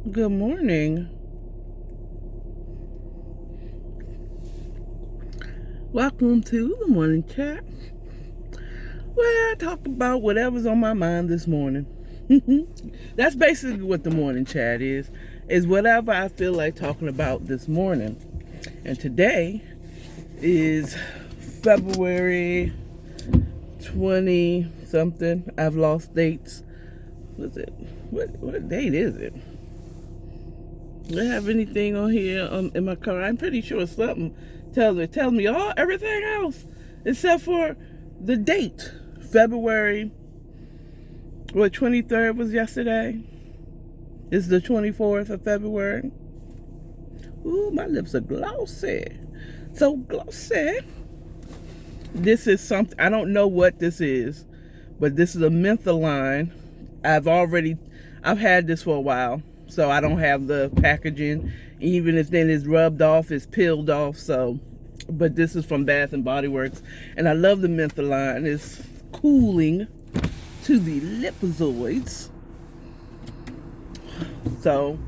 Good morning. Welcome to the morning chat, where I talk about whatever's on my mind this morning. That's basically what the morning chat is whatever I feel like talking about this morning. And today is February 20 something. I've lost dates. What's it? What date is it? Do I have anything on here in my car? I'm pretty sure something tells me all everything else except for the date. February 23rd was yesterday. It's the 24th of February. Ooh, my lips are glossy. So glossy. This is something, I don't know what this is, but this is a mentholine. I've had this for a while, so I don't have the packaging. Even if then it's rubbed off, it's peeled off. But this is from Bath and Body Works, and I love the mentholine. It's cooling to the lipozoids. So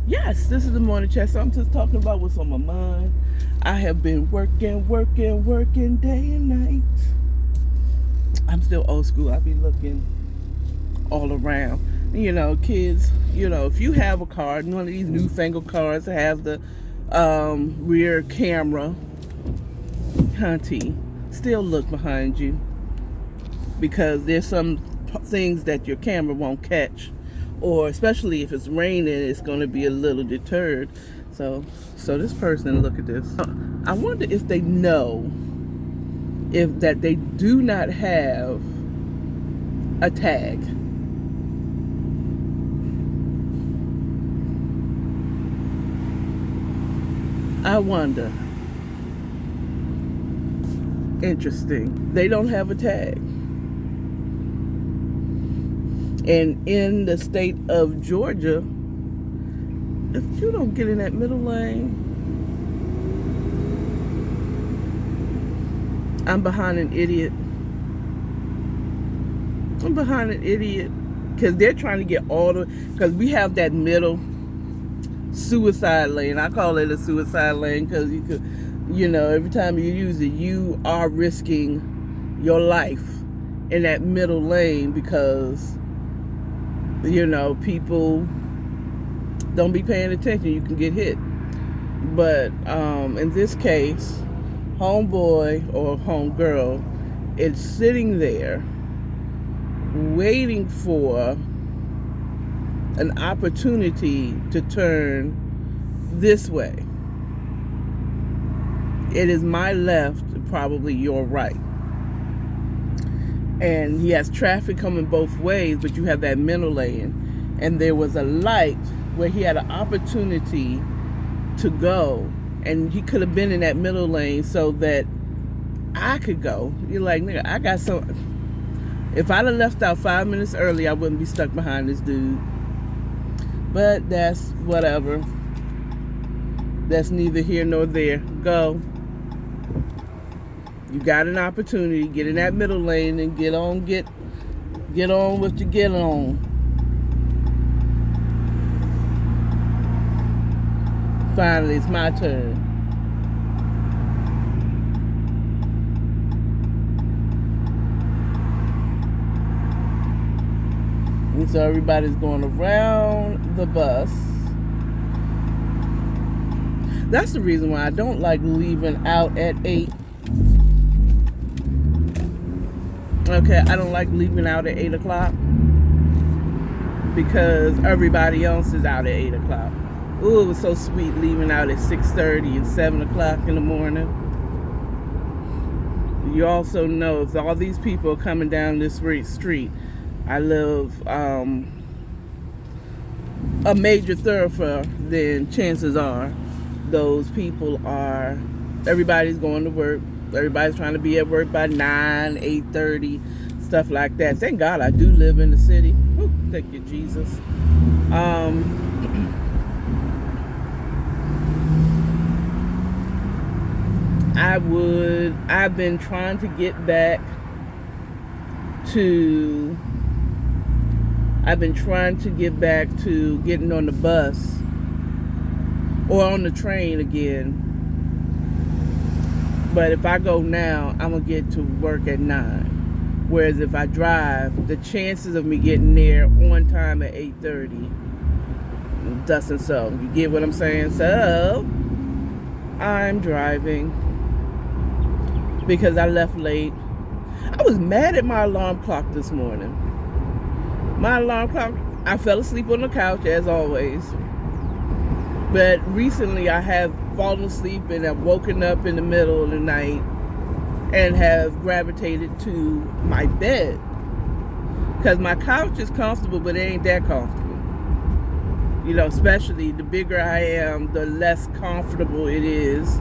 yes, this is the morning chat. So I'm just talking about what's on my mind. I have been working day and night. I'm still old school. I be looking all around. Kids, if you have a car, one of these newfangled cars that have the rear camera, hunty, still look behind you, because there's some things that your camera won't catch, or especially if it's raining, it's going to be a little deterred. So this person, look at this. I wonder if they know if that they do not have a tag. I wonder. Interesting. They don't have a tag. And in the state of Georgia, if you don't get in that middle lane, I'm behind an idiot. Because they're trying to get because we have that middle suicide lane. I call it a suicide lane because you could, every time you use it, you are risking your life in that middle lane, because, people don't be paying attention. You can get hit. But in this case, homeboy or homegirl is sitting there waiting for an opportunity to turn this way. It is my left, probably your right. And he has traffic coming both ways, but you have that middle lane. And there was a light where he had an opportunity to go, and he could have been in that middle lane so that I could go. You're like, nigga, I got some. If I'd have left out 5 minutes early, I wouldn't be stuck behind this dude. But that's whatever. That's neither here nor there. Go. You got an opportunity. Get in that middle lane and get on what you get on. Finally, it's my turn. And so everybody's going around the bus. That's the reason why I don't like leaving out at 8. Okay, I don't like leaving out at 8 o'clock because everybody else is out at 8 o'clock. Ooh, it was so sweet leaving out at 6:30 and 7 o'clock in the morning. You also know if all these people are coming down this street, I live a major thoroughfare, then chances are those people are, everybody's going to work. Everybody's trying to be at work by 9, 8:30, stuff like that. Thank God I do live in the city. Woo, thank you, Jesus. I've been trying to get back to I've been trying to get back to getting on the bus or on the train again. But if I go now, I'm going to get to work at 9. Whereas if I drive, the chances of me getting there on time at 8:30 doesn't so. You get what I'm saying? So, I'm driving because I left late. I was mad at my alarm clock this morning. My alarm clock, I fell asleep on the couch as always. But recently I have fallen asleep and have woken up in the middle of the night and have gravitated to my bed. Because my couch is comfortable, but it ain't that comfortable. You know, especially the bigger I am, the less comfortable it is.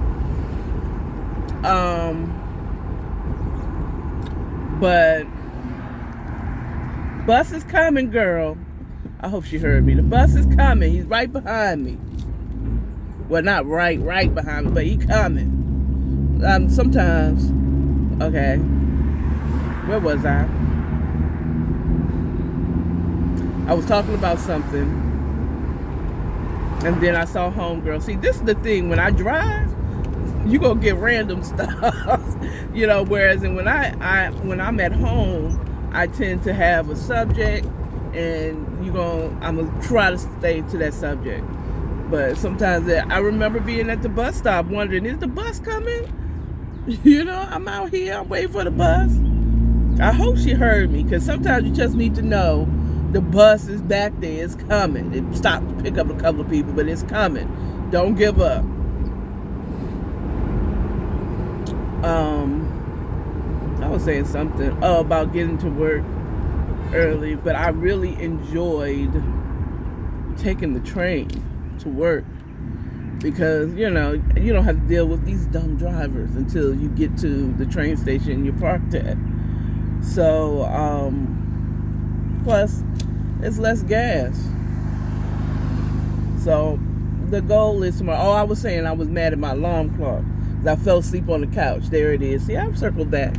But bus is coming, girl. I hope she heard me. The bus is coming. He's right behind me. Well, not right behind me, but he coming. Sometimes, okay. Where was I? I was talking about something, and then I saw homegirl. See, this is the thing. When I drive, you gonna get random stuff, you know. Whereas, when when I'm at home, I tend to have a subject, and I'm gonna try to stay to that subject. But sometimes I remember being at the bus stop wondering, is the bus coming? You know, I'm out here, I'm waiting for the bus. I hope she heard me, because sometimes you just need to know the bus is back there, it's coming. It stopped to pick up a couple of people, but it's coming. Don't give up. I was saying something about getting to work early, but I really enjoyed taking the train to work because, you know, you don't have to deal with these dumb drivers until you get to the train station you're parked at. So, plus, it's less gas. So, the goal is tomorrow. Oh, I was saying I was mad at my alarm clock because I fell asleep on the couch. There it is. See, I've circled that.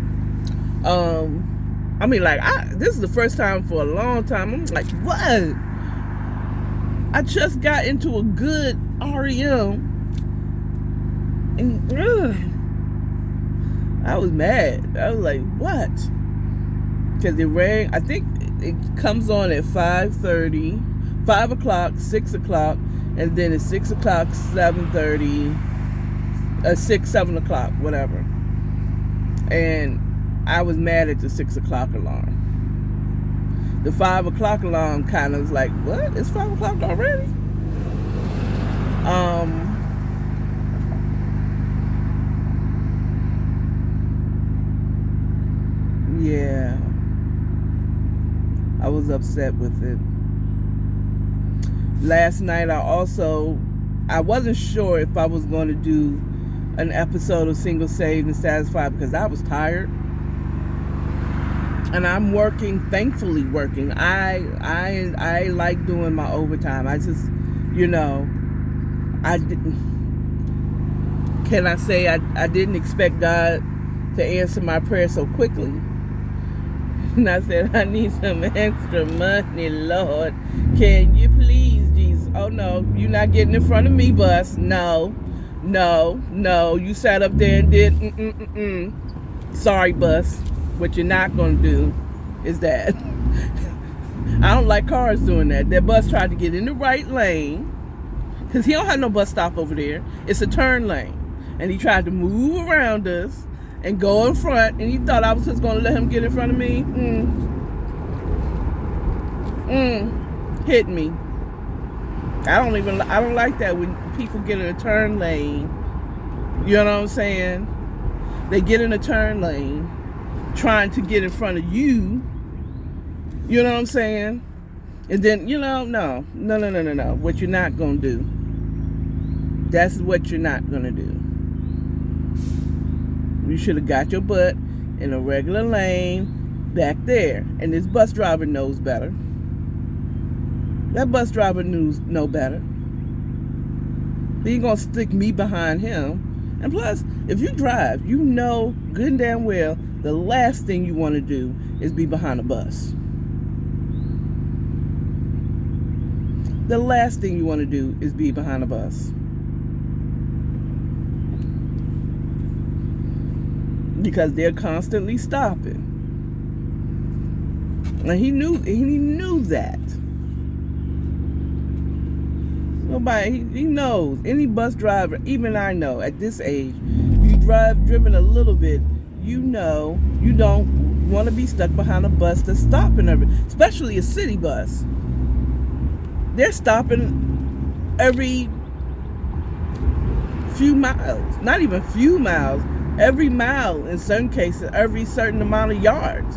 I mean, like, this is the first time for a long time. I'm like, what? I just got into a good REM, and I was mad. I was like, what? Because it rang. I think it comes on at 5:30, 5 o'clock, 6 o'clock, and then it's 6 o'clock, 7:30, 7 o'clock, whatever. And I was mad at the 6 o'clock alarm. The 5 o'clock alarm kind of was like, what? It's 5 o'clock already? Yeah. I was upset with it. Last night I wasn't sure if I was going to do an episode of Single, Saved, and Satisfied because I was tired. And I'm working, thankfully working. I like doing my overtime. I just, you know, can I say I didn't expect God to answer my prayer so quickly. And I said, I need some extra money, Lord. Can you please, Jesus? Oh, no, you're not getting in front of me, bus. No. You sat up there and did, Sorry, bus. What you're not going to do is that. I don't like cars doing that. That bus tried to get in the right lane because he don't have no bus stop over there. It's a turn lane. And he tried to move around us and go in front, and he thought I was just going to let him get in front of me. Hit me. I don't like that when people get in a turn lane. You know what I'm saying? They get in a turn lane trying to get in front of you. You know what I'm saying? And then, you know, no. What you're not going to do. That's what you're not going to do. You should have got your butt in a regular lane back there. And this bus driver knows better. That bus driver know better. He ain't going to stick me behind him. And plus, if you drive, you know good and damn well the last thing you want to do is be behind a bus. the last thing you want to do is be behind a bus. Because they're constantly stopping. And he knew that. Nobody, he knows. Any bus driver, even I know, at this age, you driven a little bit, you know you don't want to be stuck behind a bus that's stopping especially a city bus. They're stopping every few miles. Not even few miles. Every mile, in certain cases, every certain amount of yards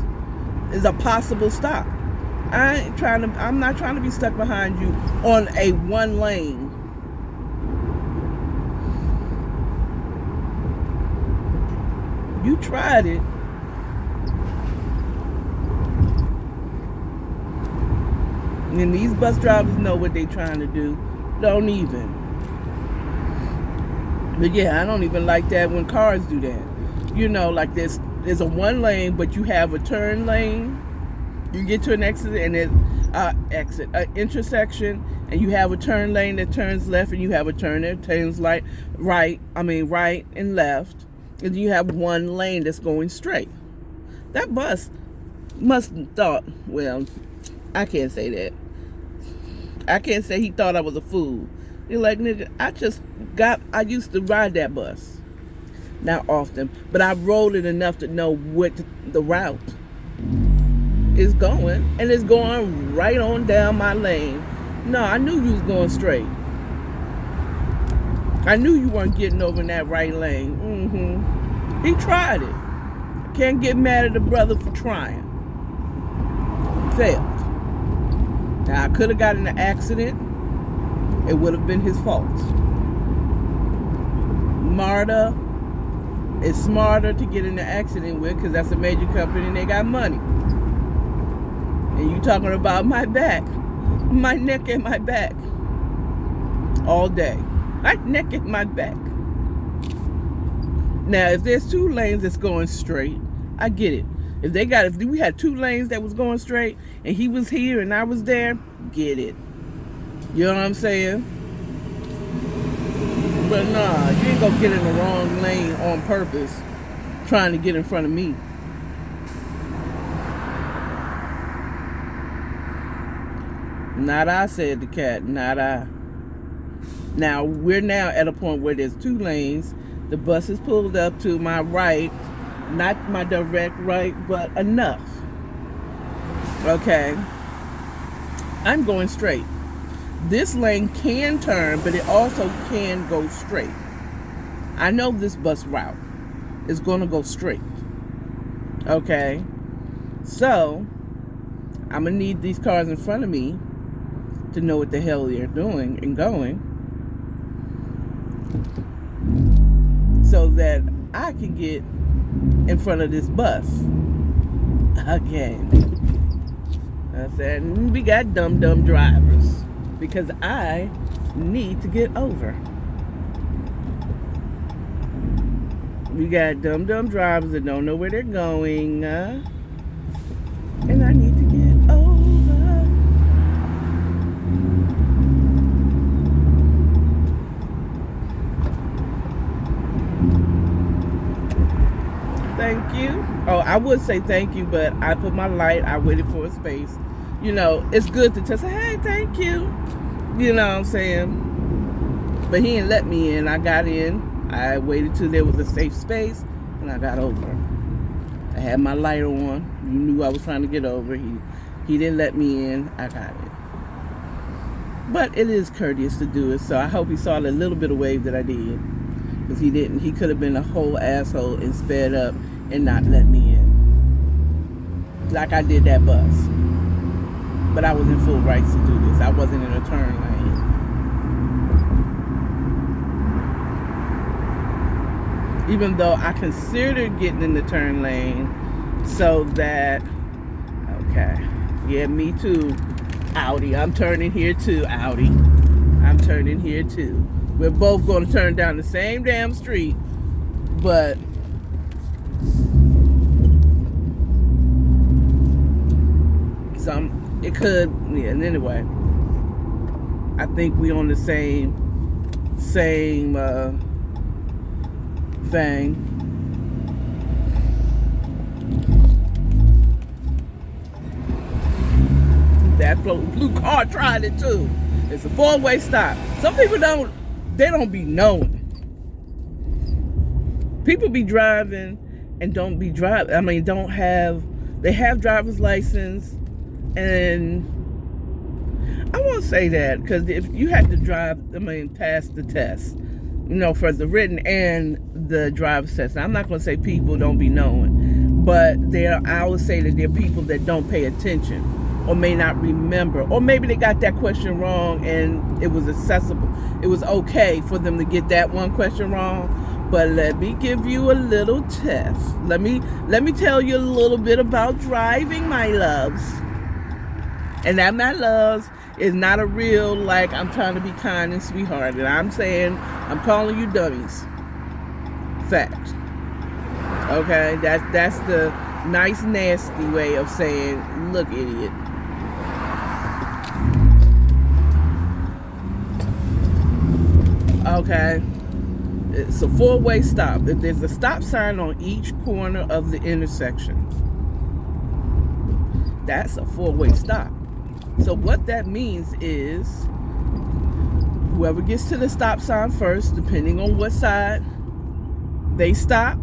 is a possible stop. I'm not trying to be stuck behind you on a one lane. You tried it. And these bus drivers know what they're trying to do. Don't even. But yeah, I don't even like that when cars do that. You know, like there's a one lane, but you have a turn lane. You get to an exit and there's an intersection, and you have a turn lane that turns left, and you have a turn that turns right and left, and you have one lane that's going straight. That bus must have thought, well, I can't say that. I can't say he thought I was a fool. You're like, nigga, I used to ride that bus. Not often, but I rode it enough to know what the route is going, and it's going right on down my lane. No, I knew you was going straight. I knew you weren't getting over in that right lane. He tried it. Can't get mad at the brother for trying. Failed. Now, I could have got in an accident. It would have been his fault. MARTA is smarter to get in an accident with, because that's a major company and they got money. And you talking about my back, my neck and my back all day. My neck and my back. Now, if there's two lanes that's going straight, I get it. If we had two lanes that was going straight and he was here and I was there, get it. You know what I'm saying? But nah, you ain't gonna get in the wrong lane on purpose trying to get in front of me. Not I, said the cat, not I. Now, we're now at a point where there's two lanes. The bus is pulled up to my right, not my direct right, but enough. Okay. I'm going straight. This lane can turn, but it also can go straight. I know this bus route is going to go straight. Okay. So, I'm going to need these cars in front of me to know what the hell they're doing and going, so that I can get in front of this bus again. I said, we got dumb drivers, because I need to get over. We got dumb drivers that don't know where they're going, and I need to get over. Thank you. Oh, I would say thank you, but I put my light, I waited for a space. You know, it's good to just say, hey, thank you. You know what I'm saying? But he didn't let me in. I got in. I waited till there was a safe space, and I got over. I had my light on. You knew I was trying to get over. He didn't let me in. I got it. But it is courteous to do it, so I hope he saw the little bit of wave that I did. Because he didn't. He could have been a whole asshole and sped up and not let me in. Like I did that bus. But I was in full rights to do this. I wasn't in a turn lane. Even though I considered getting in the turn lane so that, okay, yeah, me too, Audi. I'm turning here too, Audi. I'm turning here too. We're both going to turn down the same damn street, but it could, yeah, and anyway. I think we on the same thing. That blue car tried it too. It's a four-way stop. Some people don't be knowing. People be driving and don't be driving. I mean, they have driver's license, and I won't say that, because if you had to drive, pass the test, for the written and the driver's test. Now, I'm not going to say people don't be knowing, but I would say that there are people that don't pay attention, or may not remember, or maybe they got that question wrong and it was accessible. It was okay for them to get that one question wrong. But let me give you a little test. Let me tell you a little bit about driving, my loves. And that, my loves, is not a real, like, I'm trying to be kind and sweethearted. I'm saying, I'm calling you dummies. Fact. Okay? That's the nice, nasty way of saying, look, idiot. Okay? It's a four-way stop. There's a stop sign on each corner of the intersection. That's a four-way stop. So what that means is whoever gets to the stop sign first, depending on what side they stop.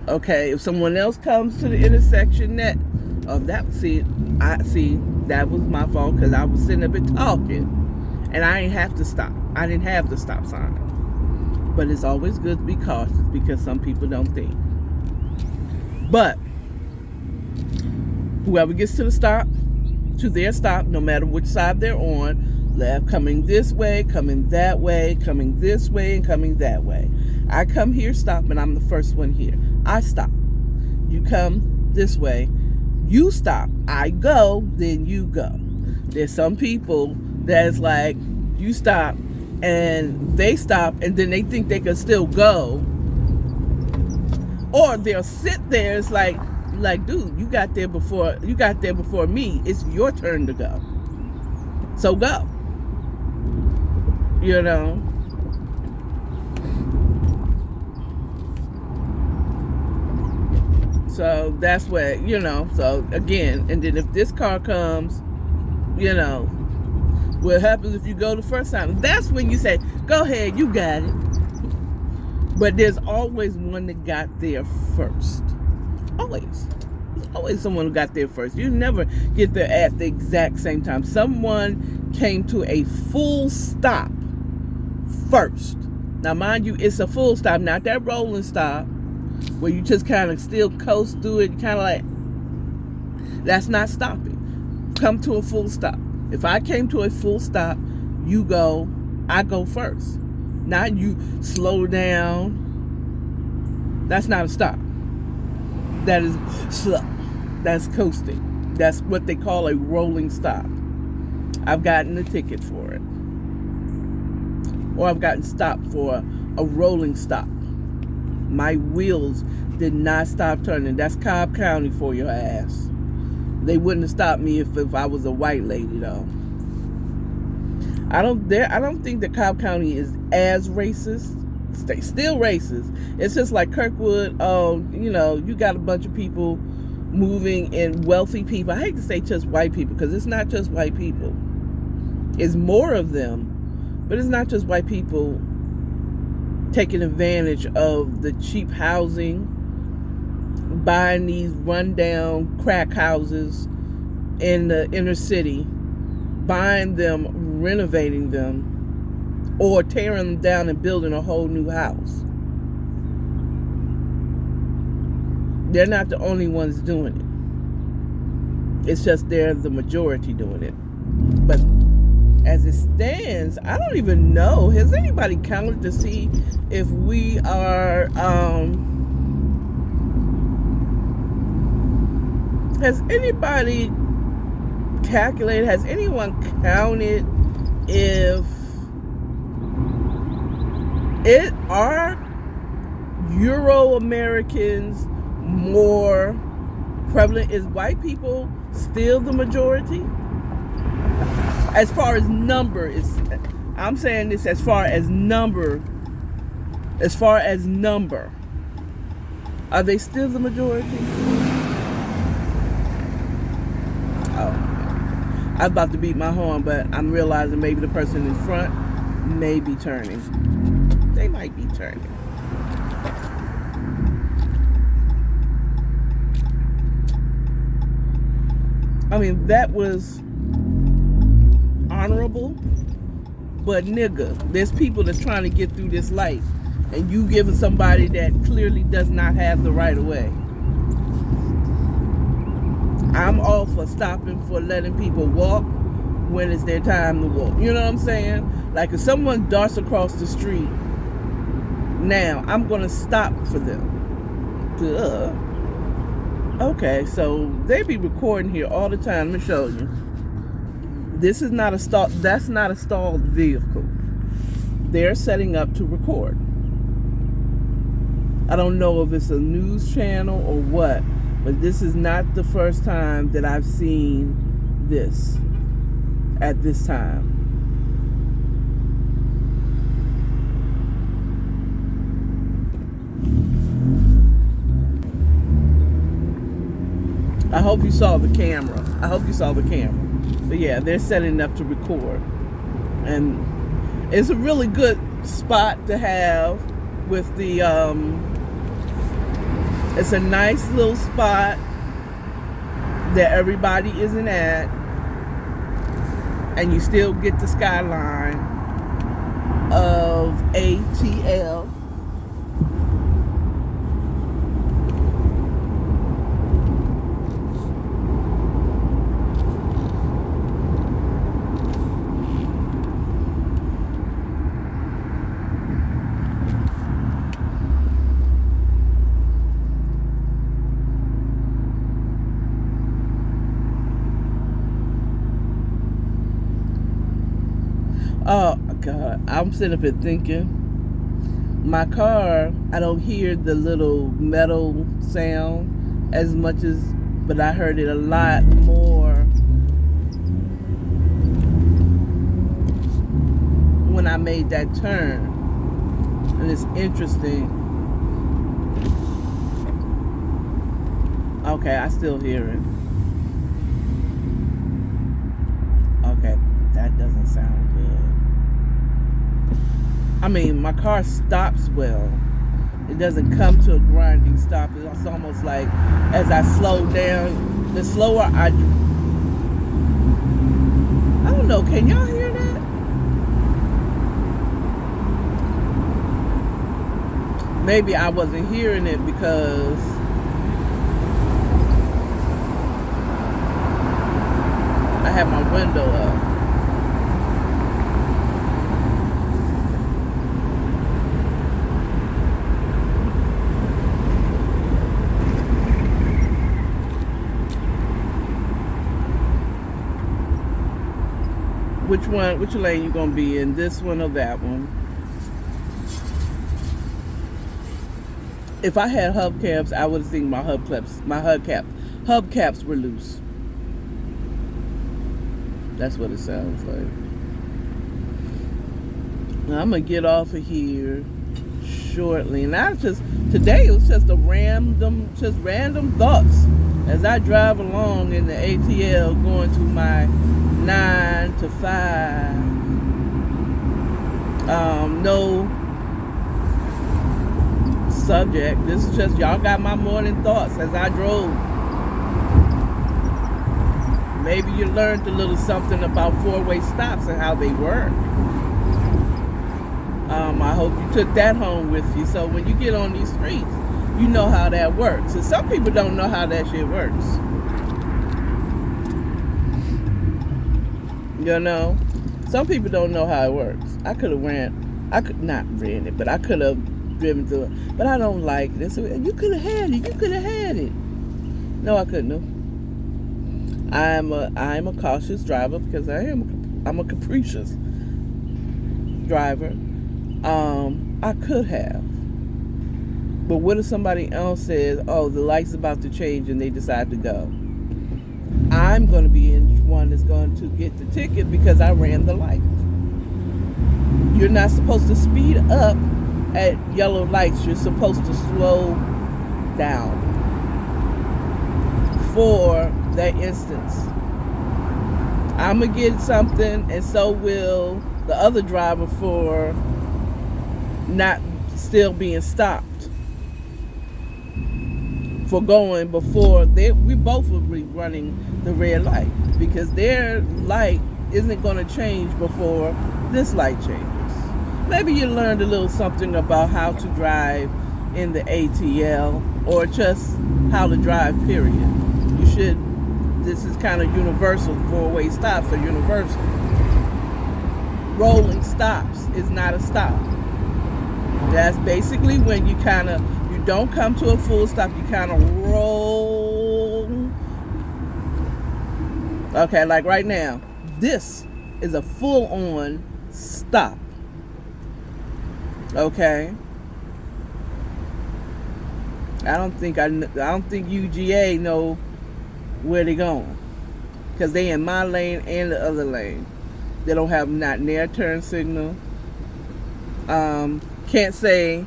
Okay, if someone else comes to the intersection that was my fault, because I was sitting up and talking. And I didn't have to stop. I didn't have the stop sign. But it's always good to be cautious, because some people don't think. But whoever gets to their stop, no matter which side they're on, left, coming this way, coming that way, coming this way, and coming that way. I come here, stop, and I'm the first one here. I stop. You come this way. You stop. I go, then you go. There's some people that's like, you stop and they stop, and then they think they can still go, or they'll sit there. It's like, dude, you got there before me. It's your turn to go, so go. So that's what, so again, and then if this car comes, what happens if you go the first time? That's when you say, go ahead, you got it. But there's always one that got there first. Always. There's always someone who got there first. You never get there at the exact same time. Someone came to a full stop first. Now, mind you, it's a full stop, not that rolling stop where you just kind of still coast through it, kind of like, that's not stopping. Come to a full stop. If I came to a full stop, you go, I go first. Not you slow down. That's not a stop. That is slow. That's coasting. That's what they call a rolling stop. I've gotten a ticket for it. Or I've gotten stopped for a rolling stop. My wheels did not stop turning. That's Cobb County for your ass. They wouldn't have stopped me if I was a white lady, though. I don't think that Cobb County is as racist. They still racist. It's just like Kirkwood. You got a bunch of people moving, and wealthy people. I hate to say just white people, because it's not just white people. It's more of them, but it's not just white people taking advantage of the cheap housing, buying these rundown crack houses in the inner city, buying them, renovating them, or tearing them down and building a whole new house. They're not the only ones doing it. It's just they're the majority doing it. But as it stands, I don't even know. Has anybody counted to see if we are... has anybody calculated? Has anyone counted if it are Euro-Americans more prevalent? Is white people still the majority? As far as number is, I'm saying this as far as number. As far as number, are they still the majority? Oh, I was about to beat my horn, but I'm realizing maybe the person in front may be turning. They might be turning. I mean, that was honorable, but nigga, there's people that's trying to get through this life, and you giving somebody that clearly does not have the right of way. I'm all for stopping, for letting people walk when it's their time to walk. You know what I'm saying? Like if someone darts across the street, now I'm gonna stop for them. Duh. Okay, so they be recording here all the time. Let me show you. This is not a stall. That's not a stalled vehicle. They're setting up to record. I don't know if it's a news channel or what, but this is not the first time that I've seen this at this time. I hope you saw the camera. But yeah, they're setting up to record. And it's a really good spot to have with the, it's a nice little spot that everybody isn't at. And you still get the skyline of ATL. Oh God, I'm sitting up here thinking, my car, I don't hear the little metal sound as much as, but I heard it a lot more when I made that turn. And it's interesting. Okay, I still hear it. Okay, that doesn't sound good. I mean, my car stops well. It doesn't come to a grinding stop. It's almost like as I slow down, the slower I don't know, can y'all hear that? Maybe I wasn't hearing it because I have my window up. Which lane you gonna be in? This one or that one? If I had hubcaps, I would have seen my hubcaps were loose. That's what it sounds like. Now, I'm gonna get off of here shortly, and today it was just random thoughts as I drive along in the ATL going to my 9 to 5. No subject. This is just y'all got my morning thoughts as I drove. Maybe you learned a little something about four-way stops and how they work. I hope you took that home with you. So when you get on these streets, you know how that works. And some people don't know how that shit works. You know, some people don't know how it works. I could not ran it, but I could have driven through it. But I don't like this. You could have had it. No, I couldn't have. I'm a cautious driver because I'm a capricious driver. I could have. But what if somebody else says, oh, the light's about to change and they decide to go? I'm going to be in one that's going to get the ticket because I ran the light. You're not supposed to speed up at yellow lights. You're supposed to slow down for that instance. I'm going to get something, and so will the other driver for not still being stopped. For going before we both will be running the red light, because their light isn't going to change before this light changes. Maybe you learned a little something about how to drive in the ATL, or just how to drive, period. You should, this is kind of universal. Four-way stops are universal. Rolling stops is not a stop. That's basically when you don't come to a full stop, you kind of roll. Okay, like right now, this is a full-on stop. Okay. I don't think UGA know where they're going, because they in my lane and the other lane. They don't have not near turn signal. Can't say.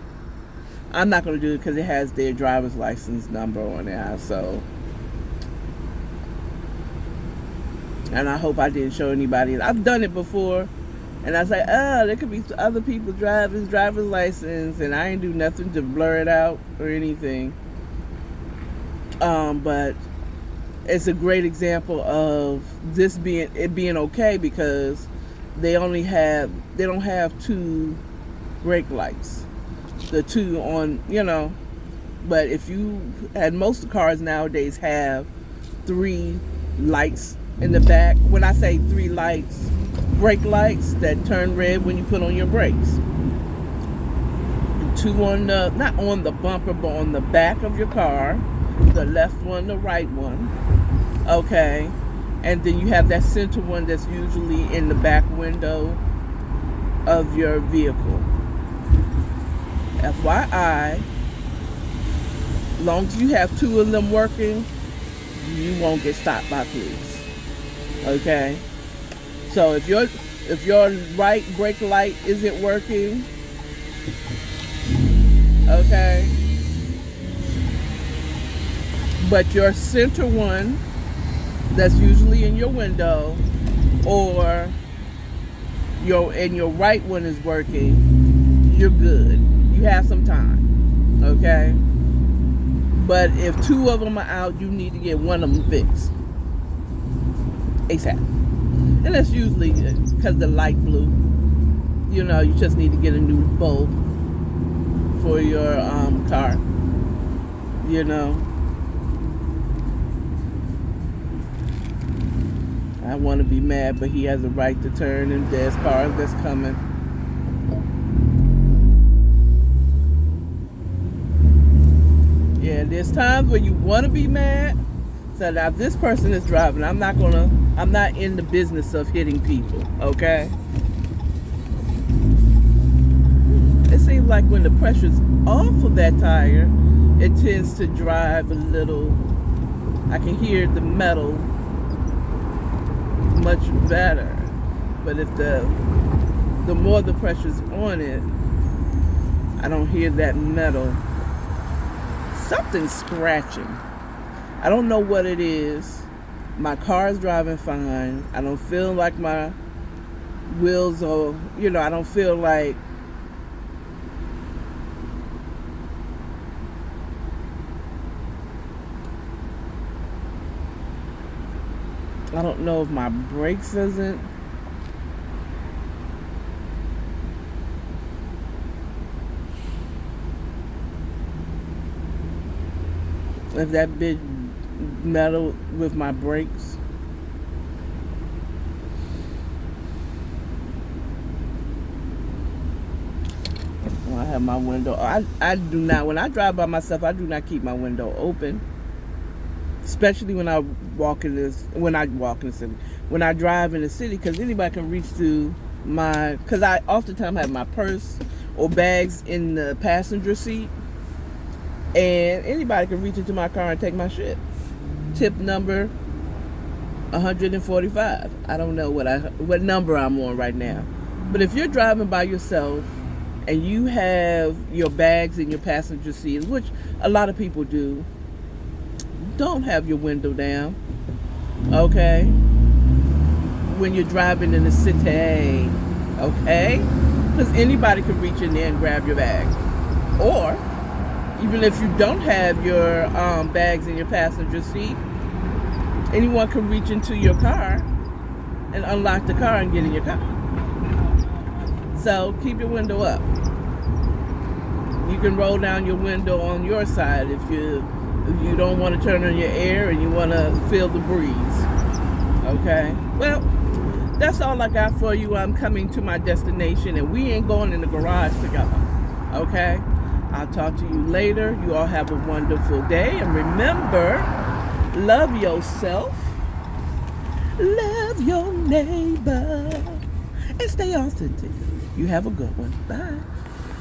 I'm not going to do it because it has their driver's license number on there. So, and I hope I didn't show anybody. I've done it before, and I say, oh, there could be other people driving driver's license, and I ain't do nothing to blur it out or anything. But it's a great example of this being okay, because they don't have two brake lights. The two on, but if and most cars nowadays have 3 lights in the back. When I say 3 lights, brake lights that turn red when you put on your brakes. 2 on not on the bumper, but on the back of your car. The left one, the right one. Okay. And then you have that center one that's usually in the back window of your vehicle. FYI, as long as you have 2 of them working, you won't get stopped by police. Okay? So if your right brake light isn't working, okay, but your center one that's usually in your window, or your right one is working, you're good. You have some time, okay? But if 2 of them are out, you need to get one of them fixed ASAP. And that's usually because the light blew. You just need to get a new bulb for your car. I want to be mad, but he has a right to turn, and there's cars that's coming. Yeah, there's times where you want to be mad. So now if this person is driving, I'm not in the business of hitting people, okay? It seems like when the pressure's off of that tire, it tends to drive a little, I can hear the metal much better. But if the more the pressure's on it, I don't hear that metal. Something's scratching. I don't know what it is. My car's driving fine. I don't feel like my wheels are, I don't feel like I don't know if my brakes isn't. If that big metal with my brakes. Well, I have my window. I do not, when I drive by myself, I do not keep my window open. Especially when I drive in the city, because anybody can reach to because I oftentimes have my purse or bags in the passenger seat, and anybody can reach into my car and take my shit. Tip number, 145. I don't know what number I'm on right now. But if you're driving by yourself and you have your bags in your passenger seat, which a lot of people do, don't have your window down, okay? When you're driving in the city, okay? Because anybody can reach in there and grab your bag. Or, even if you don't have your bags in your passenger seat, anyone can reach into your car and unlock the car and get in your car. So keep your window up. You can roll down your window on your side if you don't want to turn on your air and you want to feel the breeze. Okay? Well, that's all I got for you. I'm coming to my destination and we ain't going in the garage together. Okay? I'll talk to you later. You all have a wonderful day. And remember, love yourself, love your neighbor, and stay authentic. You have a good one. Bye.